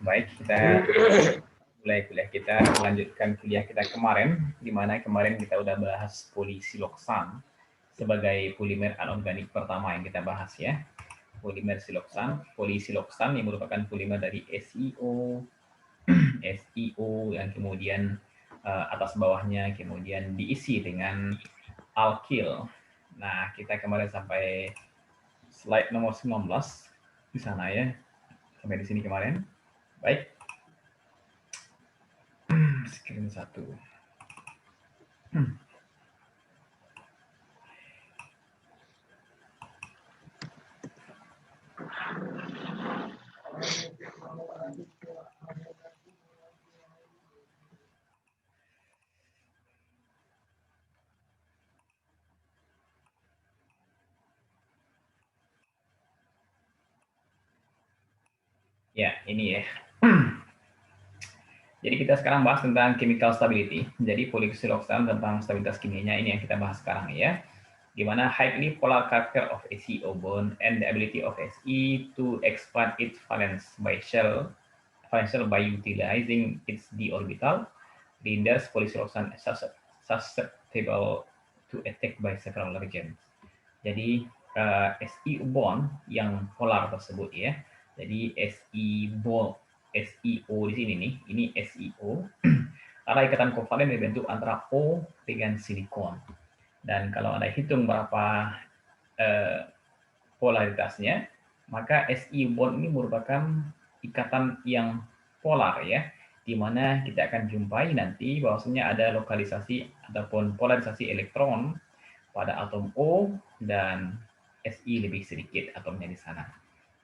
Baik, kita mulai kuliah kita, melanjutkan kuliah kita kemarin, di mana kemarin kita udah bahas polisiloksan sebagai polimer anorganik pertama yang kita bahas ya. Polimer siloksan, polisiloksan yang merupakan polimer dari SiO, SiO yang kemudian atas bawahnya kemudian diisi dengan alkil. Nah, kita kemarin sampai slide nomor 19 di sana ya. Sampai di sini kemarin. Baik. Screen 1. Ya, ini ya. Jadi kita sekarang bahas tentang chemical stability. Jadi polisiloksan tentang stabilitas kimianya ini yang kita bahas sekarang ya. Gimana highly polar character of SiO bond and the ability of Se to expand its valence by utilizing its d orbital renders polisiloksan susceptible to attack by several agents. Jadi SiO bond yang polar tersebut ya. Jadi SiO di sini nih, ini SiO. Karena ikatan kovalen dibentuk antara O dengan silikon. Dan kalau Anda hitung berapa polaritasnya, maka SiO bond ini merupakan ikatan yang polar ya, di mana kita akan jumpai nanti bahwasanya ada lokalisasi ataupun polarisasi elektron pada atom O dan Si lebih sedikit atomnya di sana.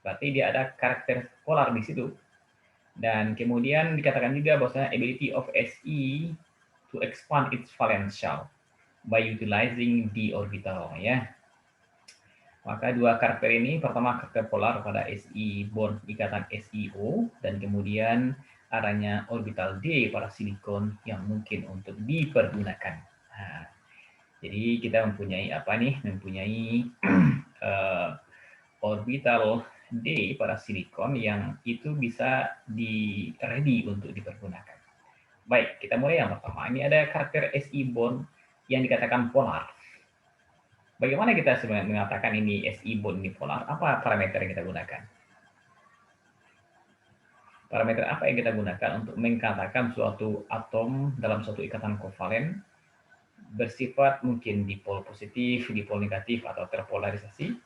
Berarti dia ada karakter polar di situ. Dan kemudian dikatakan juga bahwasanya ability of Se to expand its valence shell by utilizing d orbital ya. Maka dua karakter ini, pertama karakter polar pada Si bond ikatan SiO dan kemudian adanya orbital d pada silikon yang mungkin untuk dipergunakan. Nah, jadi kita mempunyai apa nih? Mempunyai orbital D pada silikon yang itu bisa ready untuk dipergunakan. Baik, kita mulai yang pertama. Ini ada karakter Si bond yang dikatakan polar. Bagaimana kita sebenarnya mengatakan ini Si bond ini polar? Apa parameter yang kita gunakan? Parameter apa yang kita gunakan untuk mengatakan suatu atom dalam suatu ikatan kovalen bersifat mungkin dipol positif, dipol negatif, atau terpolarisasi?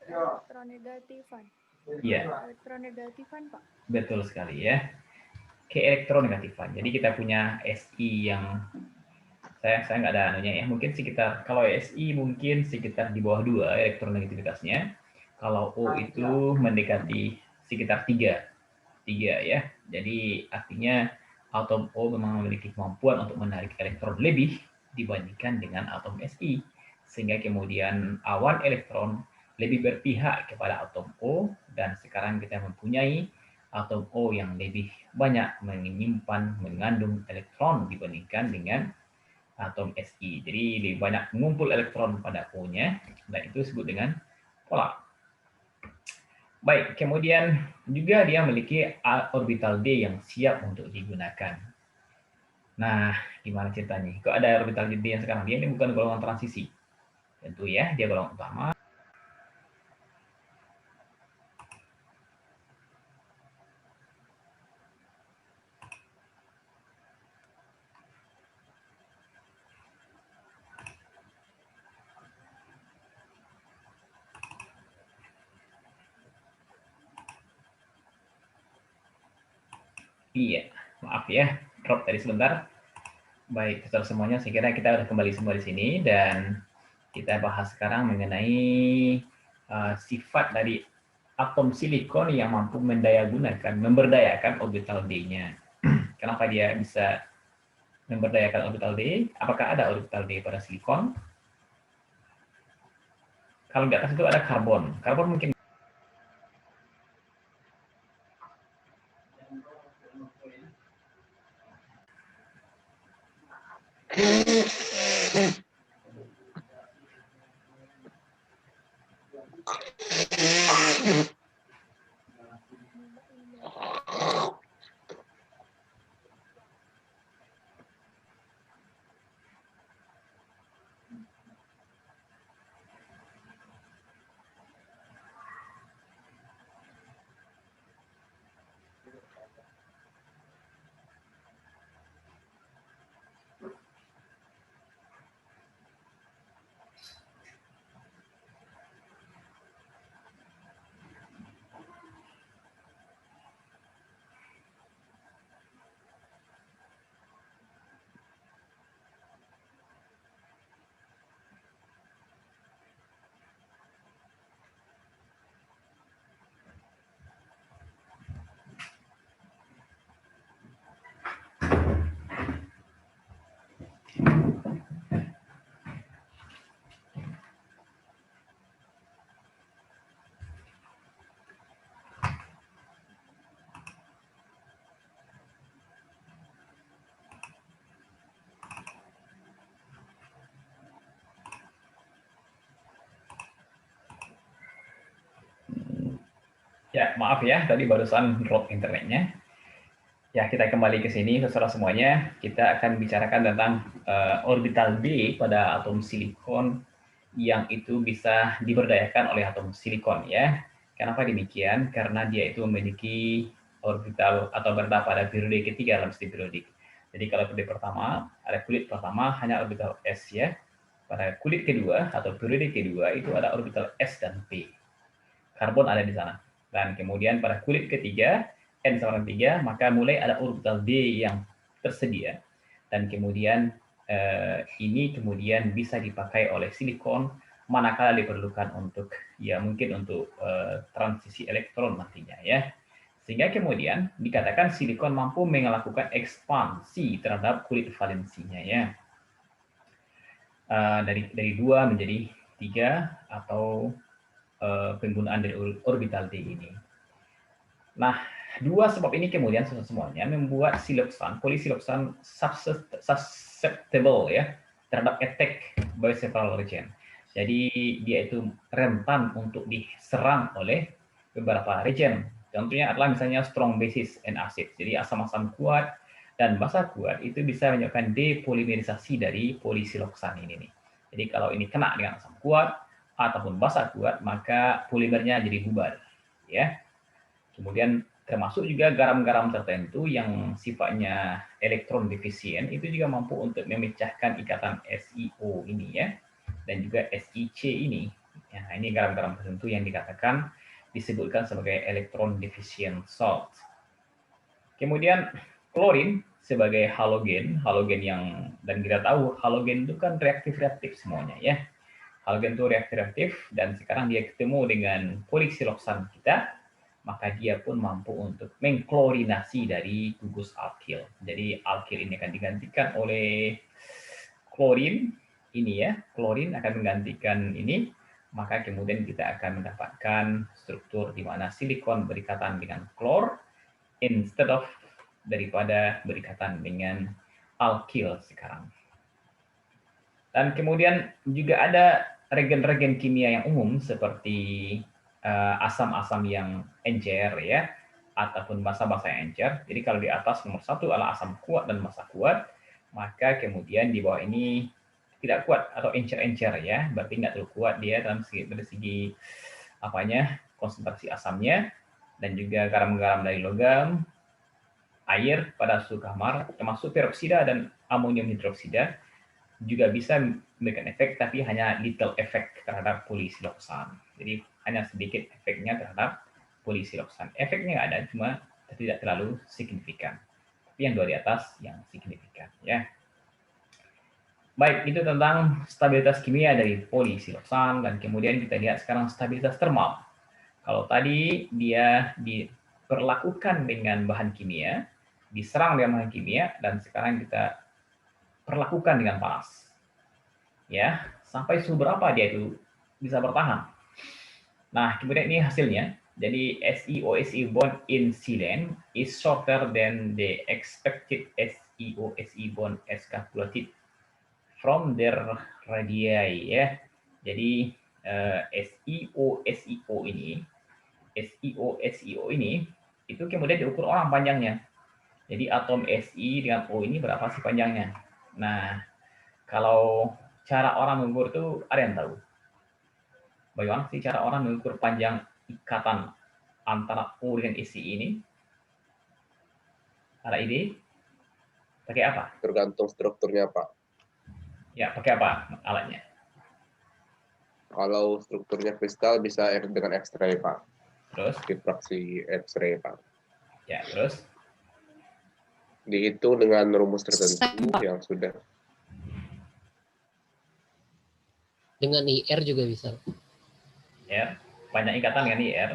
Elektronegatifan. Iya. Elektronegatifan, Pak. Betul sekali ya. Keelektronegatifan. Jadi kita punya Si yang saya nggak ada anunya ya. Mungkin sekitar, kalau Si mungkin sekitar di bawah 2 elektronegativitasnya. Kalau O itu mendekati sekitar 3 ya. Jadi artinya atom O memang memiliki kemampuan untuk menarik elektron lebih dibandingkan dengan atom Si. Sehingga kemudian awan elektron lebih berpihak kepada atom O, dan sekarang kita mempunyai atom O yang lebih banyak mengandung elektron dibandingkan dengan atom Si. Jadi lebih banyak mengumpul elektron pada O-nya, dan itu disebut dengan polar. Baik, kemudian juga dia memiliki orbital D yang siap untuk digunakan. Nah, gimana ceritanya? Kok ada orbital D yang sekarang? Dia ini bukan golongan transisi. Tentu ya, dia golongan utama. Iya, maaf ya, drop tadi sebentar. Baik, setelah semuanya, saya kira kita udah kembali semua di sini, dan kita bahas sekarang mengenai sifat dari atom silikon yang mampu memberdayakan orbital D-nya. Kenapa dia bisa memberdayakan orbital D? Apakah ada orbital D pada silikon? Kalau di atas itu ada karbon. Karbon mungkin Ya, maaf ya, tadi barusan drop internetnya. Ya, kita kembali ke sini, saudara semuanya. Kita akan bicarakan tentang orbital D pada atom silikon yang itu bisa diberdayakan oleh atom silikon ya. Kenapa demikian? Karena dia itu memiliki orbital atau berada pada periode ketiga dalam sistem periodik. Jadi kalau periode pertama, ada kulit pertama hanya orbital S ya. Pada kulit kedua atau periode kedua itu ada orbital S dan P. Karbon ada di sana. Dan kemudian pada kulit ketiga, N sama dengan 3, maka mulai ada orbital D yang tersedia. Dan kemudian ini kemudian bisa dipakai oleh silikon manakala diperlukan untuk ya mungkin untuk transisi elektron nantinya ya. Sehingga kemudian dikatakan silikon mampu melakukan ekspansi terhadap kulit valensinya ya. Dari 2 menjadi 3 atau penggunaan dari orbital D ini. Nah, dua sebab ini kemudian semuanya membuat siloksan, polisiloksan susceptible ya terhadap attack by several region. Jadi dia itu rentan untuk diserang oleh beberapa region. Contohnya adalah misalnya strong bases and acid. Jadi asam-asam kuat dan basa kuat itu bisa menyebabkan depolimerisasi dari polisiloksan ini nih. Jadi kalau ini kena dengan asam kuat ataupun basa kuat, maka polimernya jadi bubar ya. Kemudian termasuk juga garam-garam tertentu yang sifatnya elektron defisien itu juga mampu untuk memecahkan ikatan SiO ini ya, dan juga SiC ini. Ya, ini garam-garam tertentu yang dikatakan disebutkan sebagai elektron deficient salt. Kemudian klorin sebagai halogen yang dan kita tahu halogen itu kan reaktif-reaktif semuanya ya. Halogen itu reaktif dan sekarang dia ketemu dengan polisiloksan kita, maka dia pun mampu untuk mengklorinasi dari gugus alkil. Jadi alkil ini akan digantikan oleh klorin ini ya, klorin akan menggantikan ini, maka kemudian kita akan mendapatkan struktur di mana silikon berikatan dengan klor instead of daripada berikatan dengan alkil sekarang. Dan kemudian juga ada regen-regen kimia yang umum seperti asam-asam yang encer ya, ataupun basa-basa yang encer. Jadi kalau di atas nomor 1 adalah asam kuat dan basa kuat, maka kemudian di bawah ini tidak kuat atau encer-encer ya, berarti nggak terlalu kuat dia dari segi apanya konsentrasi asamnya, dan juga garam-garam dari logam, air pada suhu kamar, termasuk peroksida dan amonium hidroksida juga bisa memberikan efek, tapi hanya little efek terhadap polisiloksan. Jadi hanya sedikit efeknya terhadap polisiloksan. Efeknya ada, cuma tidak terlalu signifikan. Tapi yang dua di atas yang signifikan. Ya. Baik, itu tentang stabilitas kimia dari polisiloksan, dan kemudian kita lihat sekarang stabilitas termal. Kalau tadi dia diperlakukan dengan bahan kimia, diserang dengan bahan kimia, dan sekarang kita perlakukan dengan panas. Ya, sampai suhu berapa dia itu bisa bertahan. Nah, kemudian ini hasilnya. Jadi SiO-Se bond in silen is shorter than the expected SiO-Se bond as calculated from their radii ya. Jadi SEO ini, SEO ini itu kemudian diukur orang panjangnya. Jadi atom Si dengan O ini berapa sih panjangnya? Nah, kalau cara orang mengukur itu ada yang tahu? Bagaimana sih cara orang mengukur panjang ikatan antara O dengan Si ini? Ada ide? Pakai apa? Tergantung strukturnya, Pak. Ya, pakai apa alatnya? Kalau strukturnya kristal bisa dengan X-ray, Pak. Terus? Difraksi X-ray, Pak. Ya, terus? Dihitung dengan rumus tertentu yang sudah. Dengan IR juga bisa. Ya, panjang ikatan dengan IR.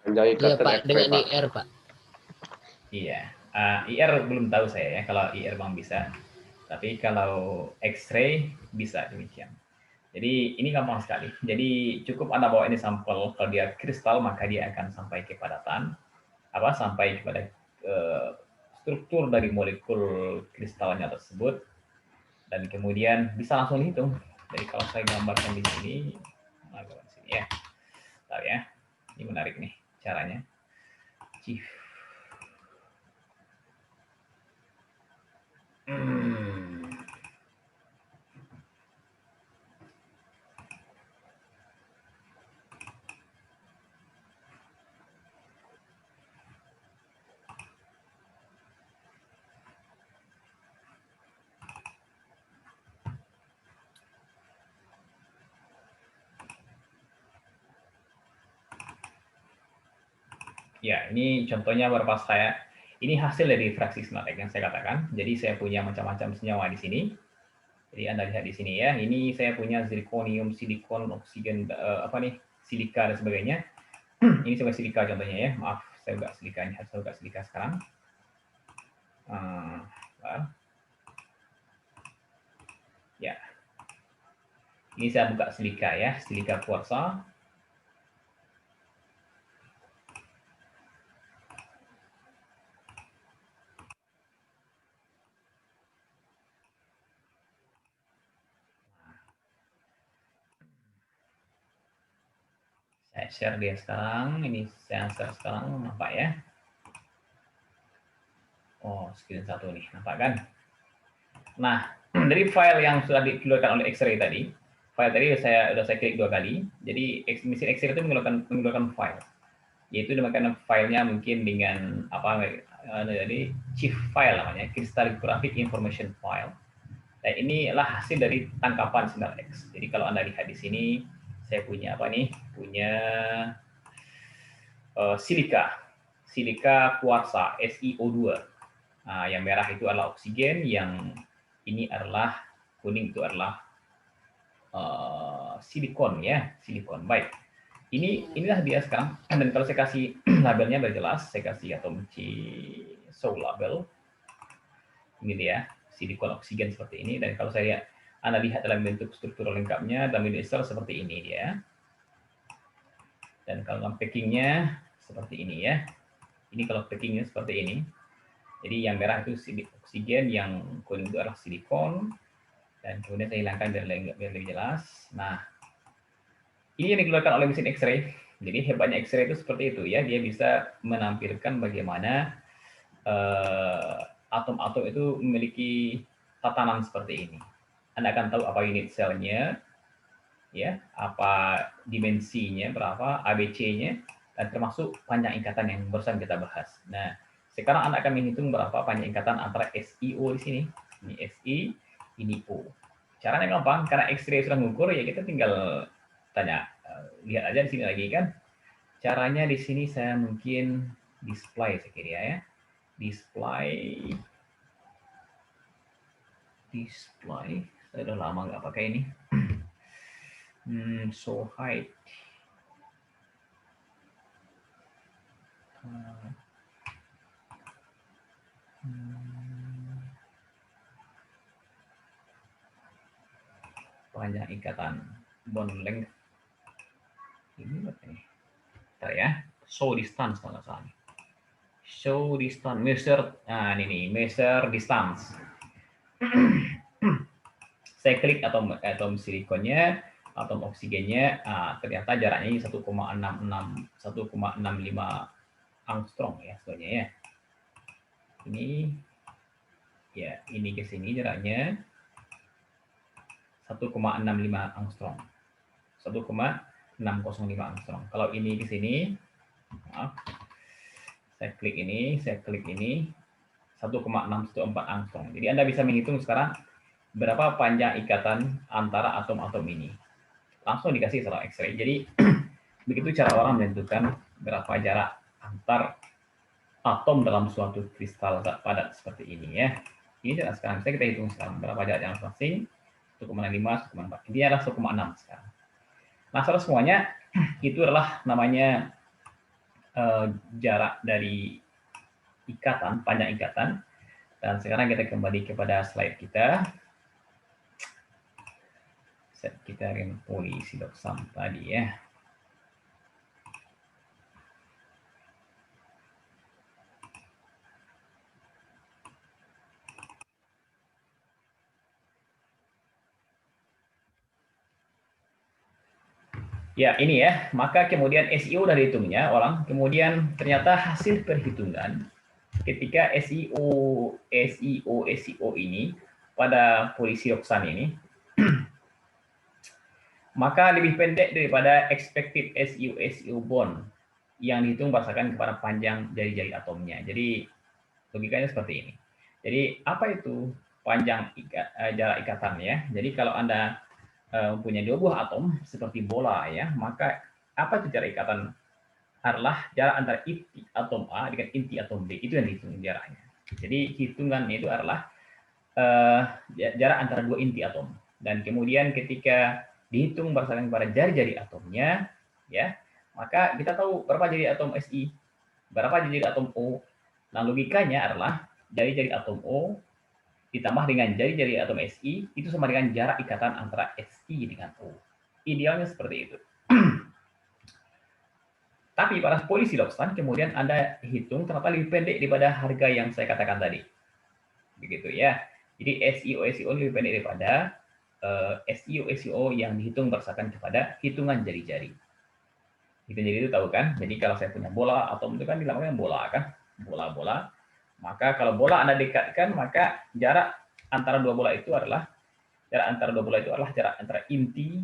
Panjang ikatan Iya, Pak, X-ray, dengan Pak. IR, Pak. Iya. IR belum tahu saya ya, kalau IR Bang bisa. Tapi kalau X-ray bisa demikian. Jadi ini gampang sekali. Jadi cukup Anda bawa ini sampel, kalau dia kristal maka dia akan sampai ke padatan, sampai kepada struktur dari molekul kristalnya tersebut, dan kemudian bisa langsung dihitung. Jadi kalau saya gambarkan di sini, ya, tahu ya, ini menarik nih caranya. Ya, ini contohnya beberapa saya. Ini hasil dari fraksi Snatek yang saya katakan. Jadi saya punya macam-macam senyawa di sini. Jadi Anda lihat di sini ya. Ini saya punya zirconium, silikon, oksigen, silika dan sebagainya. Ini sebagai silika contohnya ya. Maaf, saya buka silika ini. Saya buka silika sekarang. Ya. Ini saya buka silika ya, silika kuarsa. Saya share dia sekarang. Ini saya share sekarang, nampak ya? Oh, screen satu nih, nampak kan? Nah, dari file yang sudah dikeluarkan oleh X-ray tadi, file tadi sudah saya klik 2 kali. Jadi mesin X-ray itu mengeluarkan file, yaitu dimakan filenya mungkin dengan jadi chief file namanya, crystallographic information file. Dan inilah hasil dari tangkapan sinar X. Jadi kalau Anda lihat di sini, saya punya apa nih? Punya silika kuarsa SiO2. Nah, yang merah itu adalah oksigen, yang ini adalah kuning itu adalah silikon ya, silikon. Baik. Inilah dia sekarang. Dan kalau saya kasih labelnya biar jelas, saya kasih atom So label. Ini dia, silikon oksigen seperti ini. Dan kalau saya Anda lihat dalam bentuk struktur lengkapnya, dalam sel seperti ini dia. Dan kalau dalam packingnya seperti ini ya. Ini kalau packingnya seperti ini. Jadi yang merah itu oksigen, yang kuning itu adalah silikon. Dan kemudian saya hilangkan biar lebih jelas. Nah, ini yang dikeluarkan oleh mesin X-ray. Jadi hebatnya X-ray itu seperti itu ya. Dia bisa menampilkan bagaimana atom-atom itu memiliki tatanan seperti ini. Anda akan tahu apa unit selnya, ya, apa dimensinya, berapa ABC-nya, dan termasuk panjang ikatan yang barusan kita bahas. Nah, sekarang Anda akan menghitung berapa panjang ikatan antara SiO di sini. Ini Si, ini O. Caranya gampang, karena X-ray sudah mengukur, ya kita tinggal tanya, lihat aja di sini lagi kan. Caranya di sini saya mungkin display sekira ya. Display. Saya udah lama nggak pakai ini. So height. Panjang ikatan bond length. Ini apa nih? Bentar ya. Show distance kalau nggak salah. Show distance, measure. Nah ini nih, measure distance. saya klik atom silikonnya, atom oksigennya, ternyata jaraknya 1,65 angstrom ya sebenarnya ya. Ini ke sini jaraknya 1,65 angstrom. 1,605 angstrom. Kalau ini ke sini, maaf, saya klik ini 1,614 angstrom. Jadi Anda bisa menghitung sekarang berapa panjang ikatan antara atom-atom ini. Langsung dikasih salah X-ray. Jadi begitu cara orang menentukan berapa jarak antar atom dalam suatu kristal padat seperti ini ya. Ini jarak sekarang. Bisa kita hitung sekarang berapa jarak yang masing-masing. 1,5, 1,4. Ini adalah 1,6 sekarang. Nah, saudara semuanya itu adalah namanya jarak dari ikatan, panjang ikatan. Dan sekarang kita kembali kepada slide kita. Set kita dengan polisiloksam tadi ya. Ya, ini ya. Maka kemudian SEO dari hitungnya orang, kemudian ternyata hasil perhitungan ketika SEO ini pada polisiloksan ini maka lebih pendek daripada expected SEO bond yang dihitung berdasarkan kepada panjang jari-jari atomnya. Jadi logikanya seperti ini. Jadi apa itu panjang jarak ikatannya? Jadi kalau Anda mempunyai dua buah atom seperti bola ya, maka apa itu jarak ikatan? Adalah jarak antara inti atom A dengan inti atom B, itu yang dihitung jaraknya. Jadi hitungannya itu adalah jarak antara dua inti atom. Dan kemudian ketika dihitung berdasarkan pada jari-jari atomnya, ya, maka kita tahu berapa jari atom Si, berapa jari atom O. Nah, logikanya adalah jari-jari atom O ditambah dengan jari-jari atom Si itu sama dengan jarak ikatan antara Si dengan O. Idealnya seperti itu. Tapi pada polisiloksan kemudian Anda hitung ternyata lebih pendek daripada harga yang saya katakan tadi. Begitu ya. Jadi SEO lebih pendek daripada SEO yang dihitung berdasarkan kepada hitungan jari-jari. Hitungan jari itu tahu kan? Jadi kalau saya punya bola atom itu kan dinamakan bola kan? Bola-bola. Maka kalau bola Anda dekatkan, maka jarak antara dua bola itu adalah jarak antara inti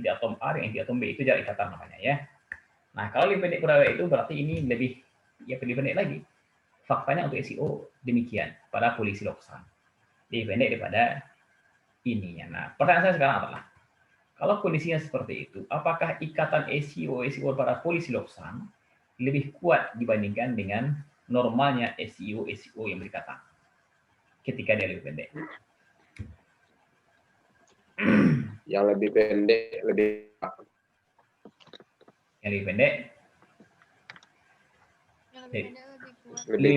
atom A dengan inti atom B, itu jarak ikatan namanya ya. Nah, kalau lebih pendek pada itu berarti ini lebih pendek lagi. Faktanya untuk SEO demikian pada polisiloksan. Lebih pendek daripada ininya. Nah, pertanyaan saya sekarang adalah, kalau kondisinya seperti itu, apakah ikatan SEO pada polisiloksan lebih kuat dibandingkan dengan normalnya SEO yang berikatan ketika dia lebih pendek? Yang lebih pendek lebih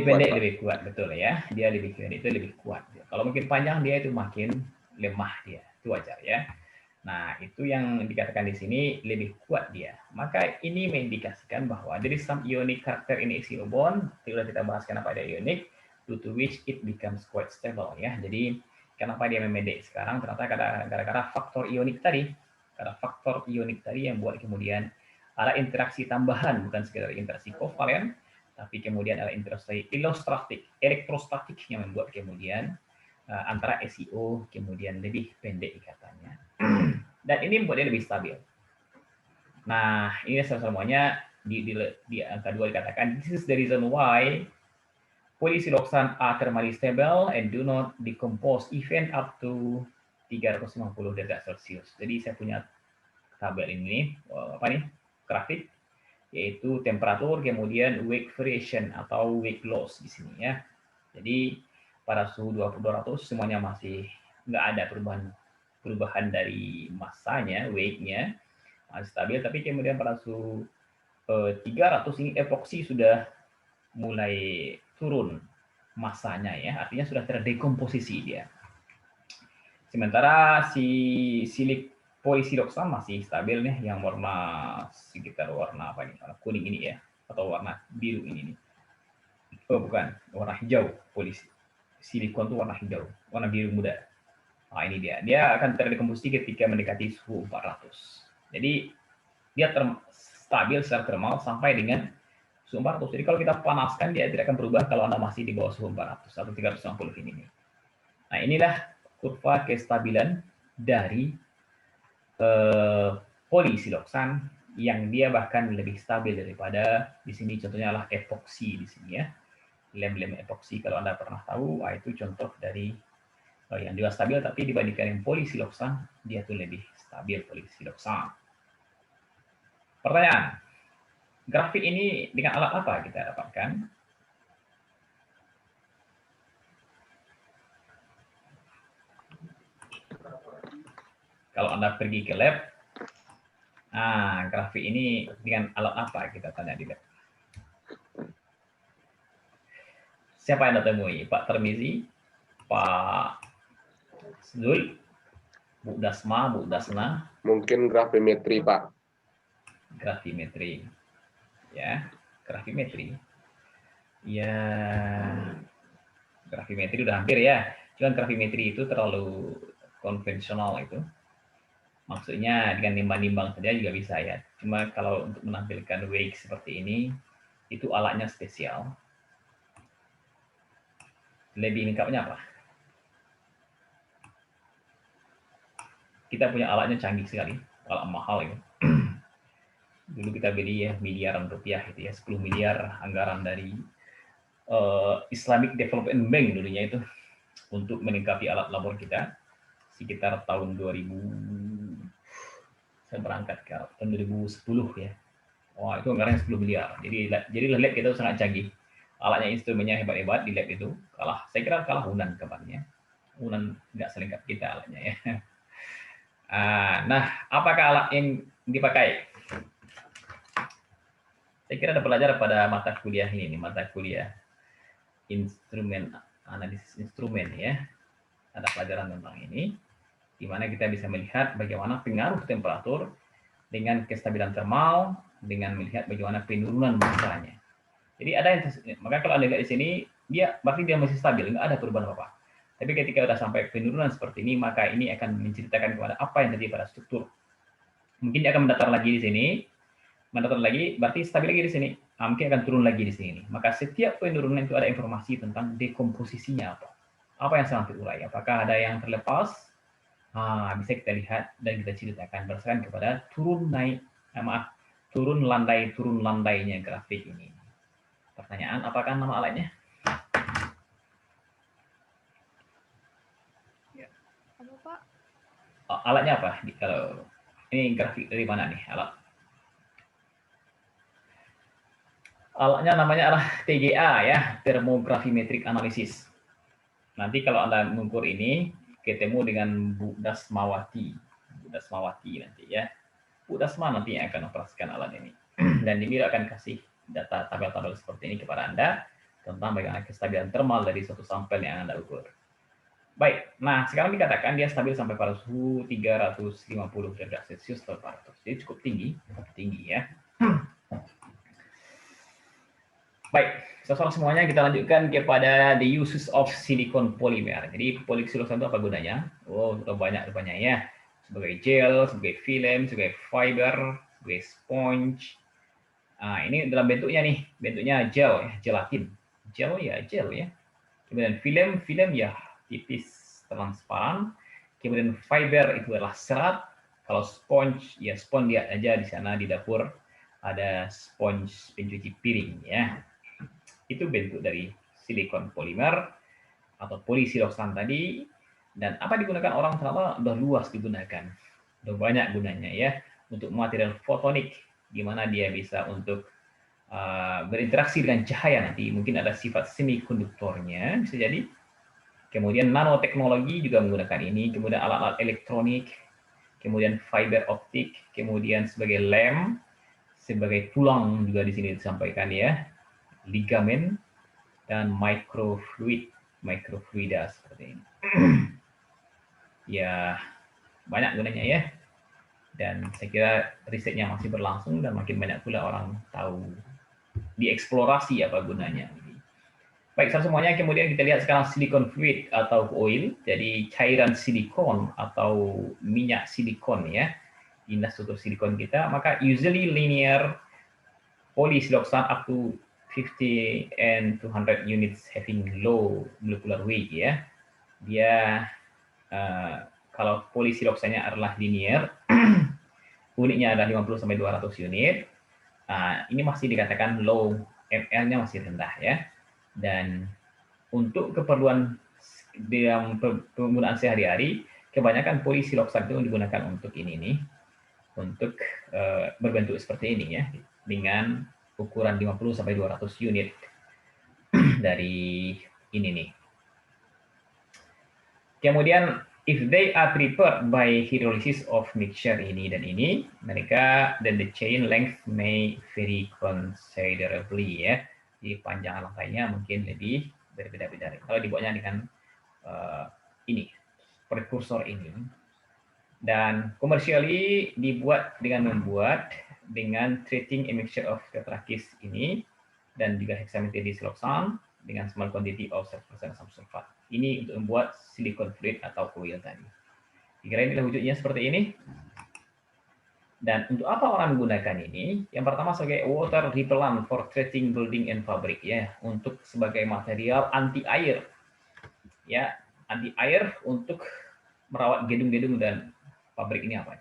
pendek lebih kuat, betul ya. Dia lebih pendek itu lebih kuat. Kalau mungkin panjang dia itu makin lemah dia, itu wajar ya. Nah, itu yang dikatakan di sini lebih kuat dia. Maka ini mengindikasikan bahwa dari some ionic karakter in SEO bond, sudah kita bahas kenapa ada ionic, due to which it becomes quite stable ya. Jadi kenapa dia memendek sekarang? Ternyata gara-gara faktor ionik tadi. Karena faktor ionik tadi yang buat kemudian ada interaksi tambahan, bukan sekedar interaksi kovalen, tapi kemudian ada interaksi elektrostatik yang membuat kemudian antara SEO kemudian lebih pendek ikatannya. Dan ini membuat dia lebih stabil. Nah, ini semuanya di angka 2 dikatakan, this is the reason why polisiloksan are thermally stable and do not decompose even up to 350 derajat Celcius. Jadi saya punya tabel ini, grafik, yaitu temperatur, kemudian wake variation atau wake loss di sini ya. Jadi pada suhu 200 semuanya masih nggak ada perubahan dari massanya, weight-nya masih stabil, tapi kemudian pada suhu 300 ini epoksi sudah mulai turun massanya ya, artinya sudah terdekomposisi dia. Sementara si polisiloksan masih stabil nih, yang warna sekitar warna apa ini, warna kuning ini ya, atau warna biru ini nih. Oh bukan, warna hijau. Silikon itu warna hijau, warna biru muda. Nah, ini dia. Dia akan terdekomposisi ketika mendekati suhu 400. Jadi dia stabil secara termal sampai dengan suhu 400. Jadi kalau kita panaskan, dia tidak akan berubah kalau Anda masih di bawah suhu 400 atau 360 ini. Nah, inilah kurva kestabilan dari polisiloksan yang dia bahkan lebih stabil daripada di sini. Contohnya adalah epoksi di sini ya. Lem-lem epoksi kalau Anda pernah tahu, itu contoh dari yang juga stabil, tapi dibandingkan yang polisiloksan, dia tuh lebih stabil polisiloksan. Pertanyaan, grafik ini dengan alat apa kita dapatkan? Kalau Anda pergi ke lab, grafik ini dengan alat apa kita tanya di lab? Siapa yang Anda temui? Pak Termizi, Pak Zul, Bu Dasma, Bu Dasna? Mungkin grafimetri, Pak. Grafimetri. Ya, grafimetri. Ya, grafimetri udah hampir ya. Cuman grafimetri itu terlalu konvensional itu. Maksudnya dengan nimbang-nimbang saja juga bisa ya. Cuma kalau untuk menampilkan wake seperti ini, itu alatnya spesial. Lebih lengkapnya apa? Kita punya alatnya canggih sekali, alat mahal itu. Dulu kita beli ya miliaran rupiah itu ya, 10 miliar anggaran dari Islamic Development Bank dulunya itu untuk melengkapi alat labor kita sekitar tahun 2000. Saya berangkat ke tahun 2010 ya. Wah, itu anggarannya 10 miliar. Jadi lab kita sangat canggih. Alatnya, instrumennya hebat-hebat di lab itu. Saya kira kalah Unan kabarnya. Unan nggak selengkap kita alatnya ya. Nah, apakah alat yang dipakai? Saya kira ada belajar pada mata kuliah ini, mata kuliah instrumen, analisis instrumen ya. Ada pelajaran tentang ini, di mana kita bisa melihat bagaimana pengaruh temperatur dengan kestabilan termal, dengan melihat bagaimana penurunan masanya. Jadi ada yang, maka kalau Anda lihat di sini, berarti dia masih stabil, nggak ada perubahan apa-apa. Tapi ketika sudah sampai penurunan seperti ini, maka ini akan menceritakan kepada apa yang terjadi pada struktur. Mungkin dia akan mendatar lagi di sini, mendatar lagi, berarti stabil lagi di sini. Mungkin akan turun lagi di sini. Maka setiap penurunan itu ada informasi tentang dekomposisinya apa. Apa yang sedang terurai? Apakah ada yang terlepas? Bisa kita lihat dan kita ceritakan berdasarkan kepada turun landainya grafik ini. Pertanyaan, apakah nama alatnya? Apa, Pak? Alatnya apa? Kalau ini grafik dari mana nih alat? Alatnya namanya adalah TGA ya, Thermogravimetric Analysis. Nanti kalau Anda mengukur ini, ketemu dengan Bu Dasmawati. Bu Dasmawati nanti ya. Bu Dasma nanti yang akan operasikan alat ini. Dan dia akan kasih data tabel-tabel seperti ini kepada Anda tentang bagaimana kestabilan termal dari suatu sampel yang Anda ukur. Baik, nah sekarang dikatakan dia stabil sampai pada suhu 350 derajat Celcius atau 400. Jadi cukup tinggi ya. Baik, saudara semuanya kita lanjutkan kepada the uses of silicon polymer. Jadi polisiloksan itu apa gunanya? Banyak rupanya ya. Sebagai gel, sebagai film, sebagai fiber, sebagai sponge. Ini dalam bentuknya nih, bentuknya gel ya, gelatin. Gel ya. Kemudian film ya tipis, transparan. Kemudian fiber itu adalah serat. Kalau sponge, ya sponge dia aja di sana di dapur ada sponge pencuci piring ya. Itu bentuk dari silikon polimer atau polisiloksan tadi. Dan apa digunakan orang ternyata udah luas digunakan. Udah banyak gunanya ya. Untuk material fotonik, di mana dia bisa untuk berinteraksi dengan cahaya nanti. Mungkin ada sifat semikonduktornya, bisa jadi. Kemudian nanoteknologi juga menggunakan ini, kemudian alat-alat elektronik, kemudian fiber optik, kemudian sebagai lem, sebagai tulang juga di sini disampaikan ya, ligamen, dan microfluida seperti ini. Ya, banyak gunanya ya. Dan saya kira risetnya masih berlangsung dan makin banyak pula orang tahu, dieksplorasi apa gunanya. Baik, semuanya kemudian kita lihat sekarang silikon fluid atau oil, jadi cairan silikon atau minyak silikon ya, indah struktur silikon kita, maka usually linear polysiloxane up to 50 and 200 units having low molecular weight ya. Dia kalau polysiloxane-nya adalah linear, unitnya adalah 50 sampai 200 unit. Ini masih dikatakan low, ml-nya masih rendah ya. Dan untuk keperluan dalam penggunaan sehari-hari, kebanyakan polysiloxane itu digunakan untuk ini nih, untuk berbentuk seperti ini ya, dengan ukuran 50 sampai 200 unit dari ini nih. Kemudian if they are prepared by hydrolysis of mixture ini dan ini, mereka then the chain length may vary considerably ya. Di panjang rantainya mungkin lebih berbeda-beda. Kalau dibuatnya dengan ini, prekursor ini. Dan commercially dibuat dengan treating a mixture of tetrakis ini dan juga hexamethylsiloxane dengan small quantity of 7% asam sulfat. Ini untuk membuat silikon fluid atau oil tadi. Kira-kira inilah wujudnya seperti ini. Dan untuk apa orang menggunakan ini? Yang pertama sebagai water repellent for treating building and fabric ya, untuk sebagai material anti air. Ya, anti air untuk merawat gedung-gedung dan pabrik ini apa?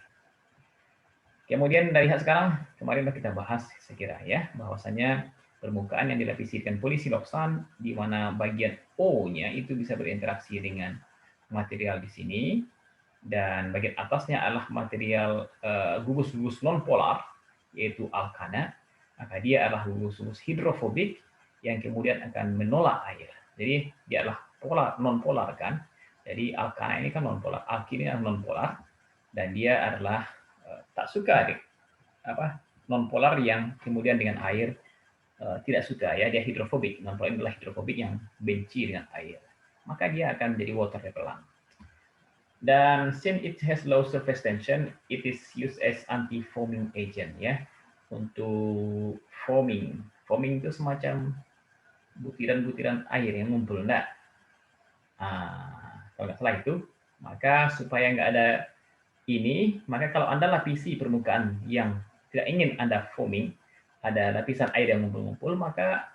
Kemudian dari sekarang, kemarin kita bahas sekira ya, bahwasanya permukaan yang dilapisi dengan polysiloxane di mana bagian O-nya itu bisa berinteraksi dengan material di sini, dan bagian atasnya adalah material gugus-gugus non-polar, yaitu alkana, maka dia adalah gugus-gugus hidrofobik yang kemudian akan menolak air. Jadi dia adalah non-polar kan. Jadi alkana ini kan non-polar, alkin ini adalah non-polar, dan dia adalah tak suka non-polar yang kemudian dengan air tidak suka ya, dia hidrofobik. Non-polar adalah hidrofobik yang benci dengan air. Maka dia akan menjadi water repellent. Dan since it has low surface tension, it is used as anti-foaming agent ya. Untuk foaming. Foaming itu semacam butiran-butiran air yang ngumpul, enggak? Kalau nggak salah itu, maka supaya nggak ada ini, maka kalau Anda lapisi permukaan yang tidak ingin Anda foaming, ada lapisan air yang ngumpul-ngumpul, maka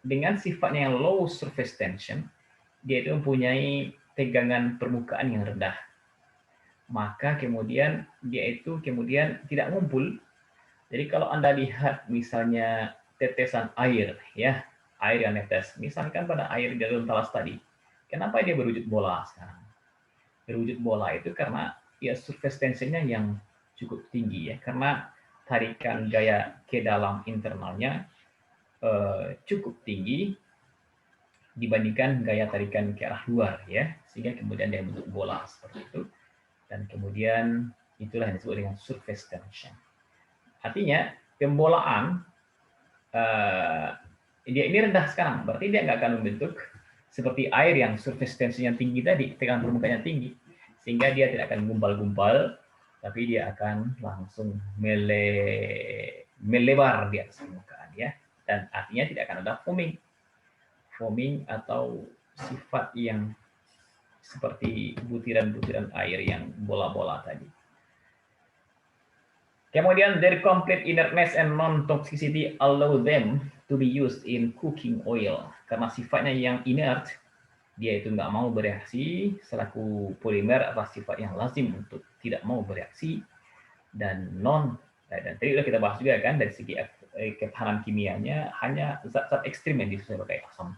dengan sifatnya yang low surface tension, dia itu mempunyai tegangan permukaan yang rendah. Maka kemudian dia itu kemudian tidak ngumpul. Jadi kalau Anda lihat misalnya tetesan air, ya, air yang netes, misalkan pada air di dalam talas tadi, kenapa dia berwujud bola sekarang? Berwujud bola itu karena ya surface tensionnya yang cukup tinggi ya, karena tarikan gaya ke dalam internalnya cukup tinggi dibandingkan gaya tarikan ke arah luar ya, sehingga kemudian dia bentuk bola seperti itu, dan kemudian itulah yang disebut dengan surface tension. Artinya pembolaan dia ini rendah sekarang, berarti dia nggak akan membentuk seperti air yang surface tensionnya tinggi tadi, tekanan permukaannya tinggi, sehingga dia tidak akan gumpal-gumpal, tapi dia akan langsung melebar di atas permukaan ya, dan artinya tidak akan ada foaming atau sifat yang seperti butiran-butiran air yang bola-bola tadi. Kemudian their complete inertness and non-toxicity allow them to be used in cooking oil. Karena sifatnya yang inert, dia itu nggak mau bereaksi, selaku polimer adalah sifat yang lazim untuk tidak mau bereaksi, dan tadi udah kita bahas juga kan, dari segi ketahanan kimianya hanya zat-zat ekstrim yang disusun kayak asam